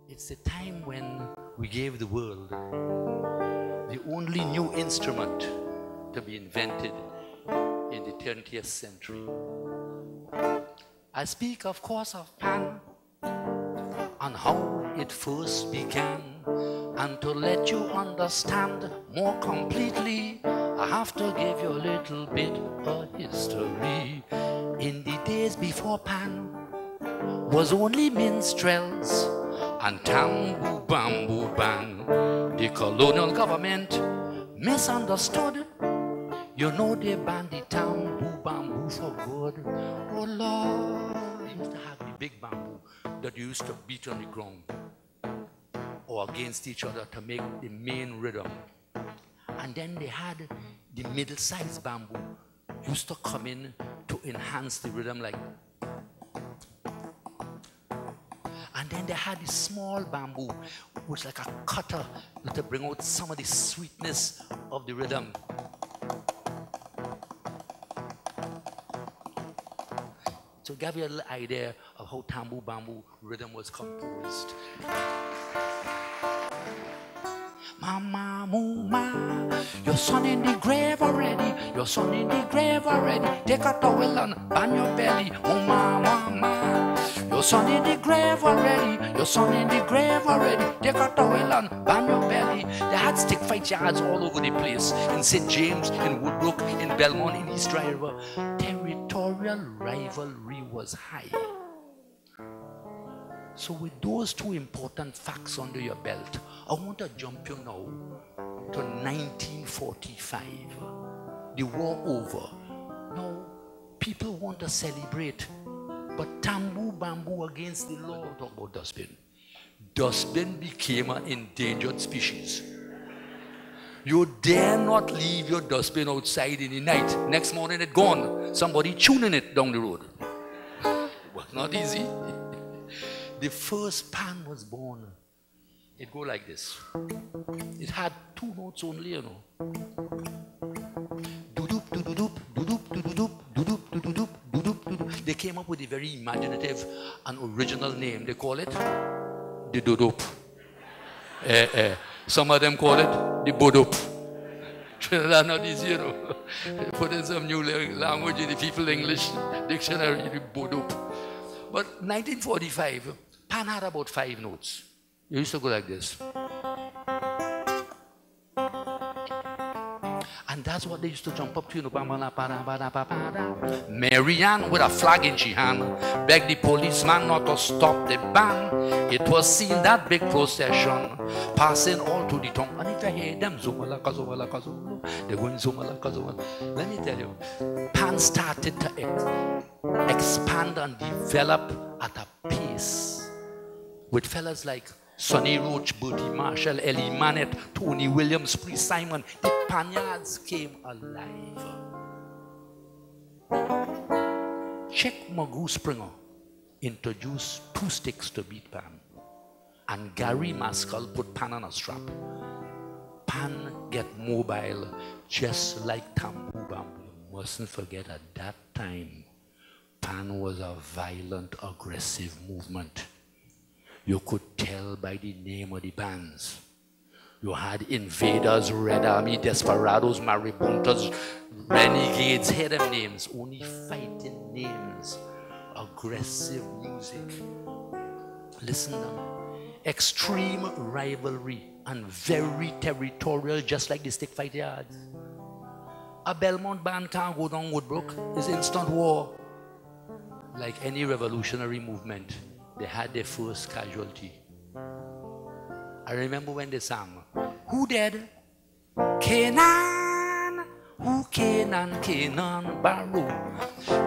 It's the time when we gave the world the only new instrument to be invented in the 20th century. I speak, of course, of Pan and how it first began. And to let you understand more completely, I have to give you a little bit of history. In the days before Pan was only minstrels and tambour bamboo band, the colonial government misunderstood. You know they banned the tambour bamboo for good. Oh Lord, they used to have the big bamboo that you used to beat on the ground or against each other to make the main rhythm. And then they had the middle-sized bamboo used to come in to enhance the rhythm, like. And then they had the small bamboo, which like a cutter to bring out some of the sweetness of the rhythm. To give you a little idea of how tambour bamboo rhythm was composed. Mama, mama, your son in the grave already. Your son in the grave already. Take a towel and bang your belly. Oh, mama, mama, your son in the grave already. Your son in the grave already. Take a towel and bang your belly. They had stick fight yards all over the place. In St. James, in Woodbrook, in Belmont, in East Dry River. Territorial rivalry was high. So with those two important facts under your belt, I want to jump you now to 1945. The war over. Now, people want to celebrate, but tambour bamboo against the law. Talk about dustbin. Dustbin became an endangered species. You dare not leave your dustbin outside in the night. Next morning it's gone. Somebody tuning it down the road. It was not easy. The first pan was born. It go like this. It had two notes only, you know. Do-doop, do-do-doop, do-doop, do-do-doop, do-doop, do-do-doop, do-doop, do-doop. They came up with a very imaginative and original name. They call it the do-doop. Some of them call it the bodoop. Trinidad not easy, you know. They put in some new language in the people English dictionary, the bodoop. But 1945, pan had about 5 notes. You used to go like this. And that's what they used to jump up to, you know. Mary Ann with a flag in she hand begged the policeman not to stop the band. It was seen that big procession passing all to the tongue. And if you hear them, zumalaka, zumalaka, zumalaka, they're going zumalaka, zumalaka. Let me tell you, pan started to expand and develop at a pace with fellas like Sonny Roach, Bertie Marshall, Ellie Mannett, Tony Williams, Priest Simon. The Panyards came alive. Chick Magoo Springer introduced 2 sticks to beat pan. And Gary Maskell put pan on a strap. Pan get mobile just like tambour bamboo. You mustn't forget at that time, pan was a violent, aggressive movement. You could tell by the name of the bands. You had invaders, Red Army, desperados, maribuntas, renegades, hear them names. Only fighting names. Aggressive music. Listen now. Extreme rivalry and very territorial, just like the stick fight yards. A Belmont band can't go down Woodbrook. It's instant war. Like any revolutionary movement, they had their first casualty. I remember when they sang, who dead? Canaan. Who Canaan? Canaan Barrow.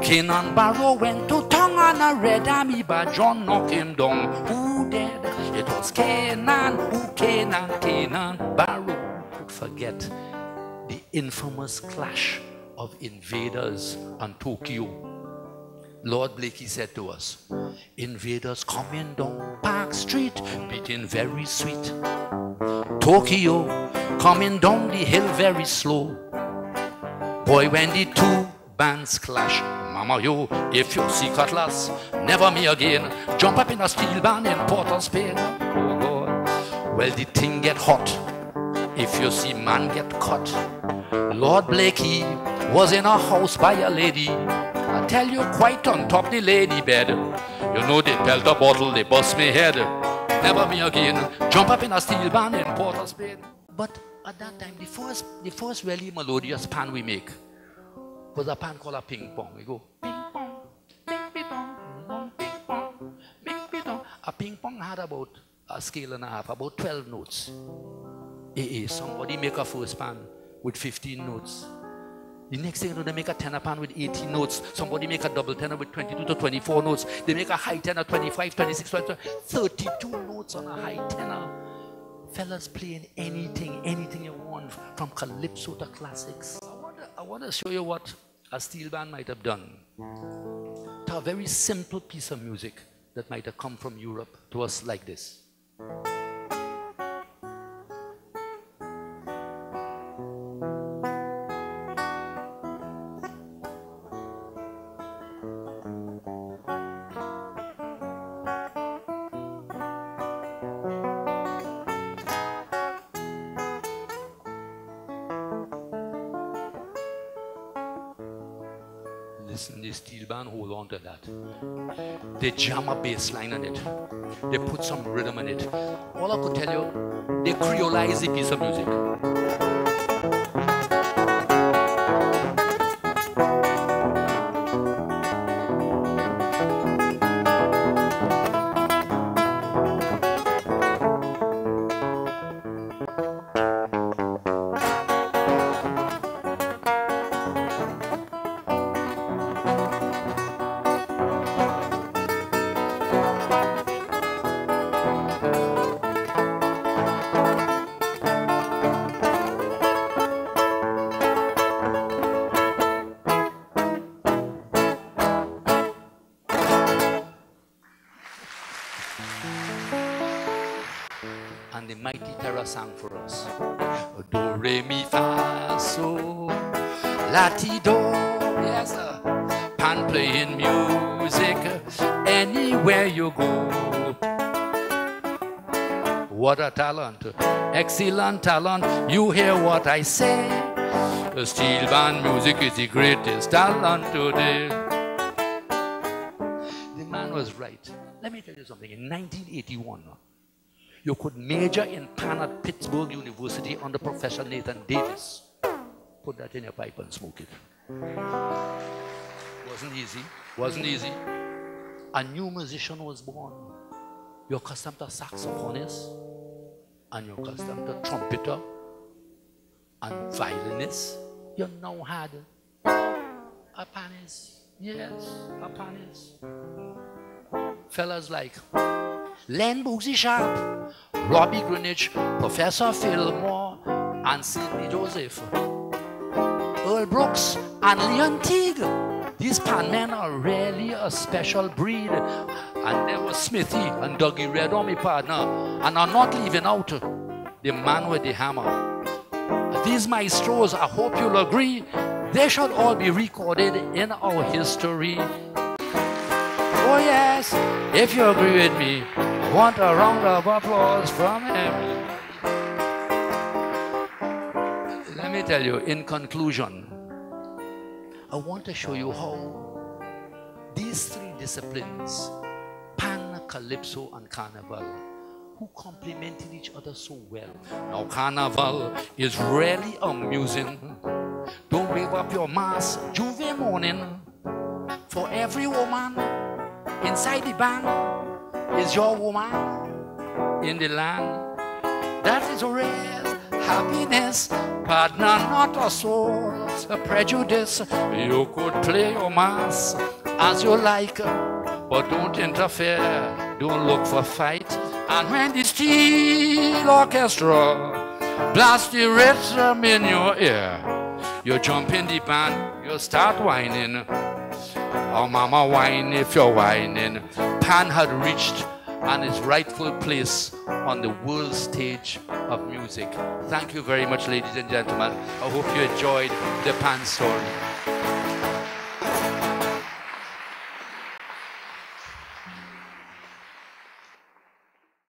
Canaan Barrow went to tongue on a Red Army, but John knocked him down. Who dead? It was Canaan. Who Canaan? Canaan Barrow. Forget the infamous clash of invaders and Tokyo. Lord Blakey said to us, invaders coming down Park Street, beating very sweet. Tokyo coming down the hill very slow. Boy, when the two bands clash, mama, you, if you see cutlass, never me again. Jump up in a steel band in Port of Spain. Oh God. Well, the thing get hot if you see man get cut. Lord Blakey was in a house by a lady. I tell you, quite on top the lady bed. You know they pelt a bottle, they bust me head. Never me again. Jump up in a steel band in Port of Spain. But at that time, the first really melodious pan we make was a pan called a ping pong. We go ping pong, ping pong, ping pong, ping pong. A ping pong had about a scale and a half, about 12 notes. Somebody make a first pan with 15 notes. The next thing you know, they make a tenor pan with 18 notes. Somebody make a double tenor with 22 to 24 notes. They make a high tenor, 25, 26, 27, 32 notes on a high tenor. Fellas playing anything you want, from calypso to classics. I want to show you what a steel band might have done to a very simple piece of music that might have come from Europe to us like this. Listen, the steel band hold on to that. They jam a bass line on it. They put some rhythm in it. All I could tell you, they creolize the piece of music. And the mighty Terra sang for us. Do, re, mi, fa, so, la, ti, do. Yes, sir. Pan playing music anywhere you go. What a talent, excellent talent. You hear what I say. The steel band music is the greatest talent today. The man was right. Let me tell you something. In 1981, you could major in pan at Pittsburgh University under Professor Nathan Davis. Put that in your pipe and smoke it. Wasn't easy. Wasn't easy. A new musician was born. You're accustomed to saxophonist, and you're accustomed to trumpeter and violinist. You now had a panist. Yes, a panist. Fellas like Len Boozy Sharp, Robbie Greenwich, Professor Fillmore, and Sidney Joseph, Earl Brooks, and Leon Teague. These pan men are really a special breed. And there was Smithy and Dougie Red on my partner. And I'm not leaving out the man with the hammer. These maestros, I hope you'll agree, they should all be recorded in our history. Oh yes, if you agree with me, I want a round of applause from him. Let me tell you, in conclusion, I want to show you how these three disciplines, pan, calypso, and carnival, who complemented each other so well. Now carnival is really amusing. Don't wave up your mask, Juve morning. For every woman inside the band is your woman in the land. That is rare happiness, partner, not a soul, a prejudice. You could play your mass as you like, but don't interfere, don't look for fight. And when the steel orchestra blasts the rhythm in your ear, you jump in the band, you start whining. Oh mama, whine if you're whining. Pan had reached and its rightful place on the world stage of music. Thank you very much, ladies and gentlemen. I hope you enjoyed the pan story.